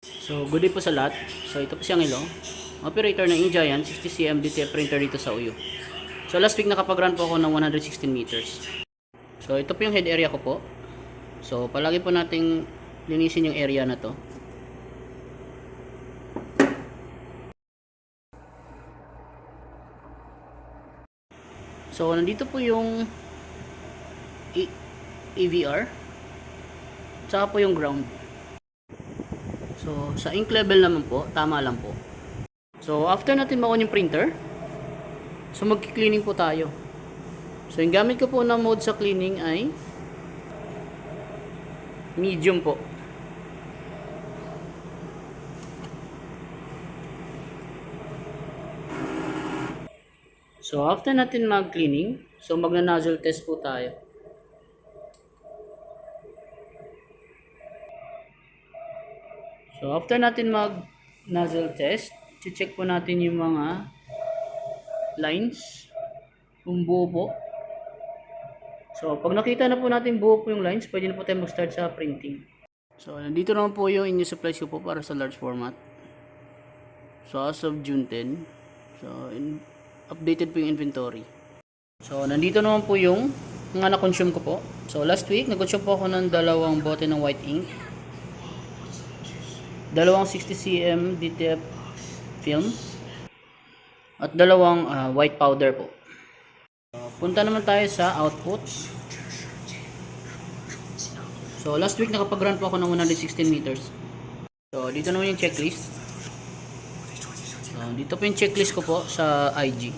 So, good day po sa lahat. So, ito po si Angelo, operator ng eGiant 60cm DTF printer dito sa Uyo. So, last week nakapag-run po ako ng 116 meters. So, ito po yung head area ko po. So, palagi po nating linisin yung area na to. So, nandito po yung EVR, tsaka po yung ground. So, sa ink level naman po, tama lang po. So, after natin ma-on yung printer, so magki-cleaning po tayo. So, yung gamit ko po na mode sa cleaning ay medium po. So, after natin mag-cleaning, so magna-nozzle test po tayo. So, after natin mag-nozzle test, check po natin yung mga lines, kung buo po. So, pag nakita na po natin buo po yung lines, pwede na po tayo mag-start sa printing. So, nandito naman po yung inyo supplies ko po para sa large format. So, as of June 10, so, updated po yung inventory. So, nandito naman po yung mga na-consume ko po. So, last week, nag-consume po ako ng 2 bote ng white ink, 2 60cm DTF film, at 2 white powder po. Punta naman tayo sa output. So, last week nakapag-run po ako ng 116 meters. So, dito naman yung checklist. So, dito po yung checklist ko po sa IG.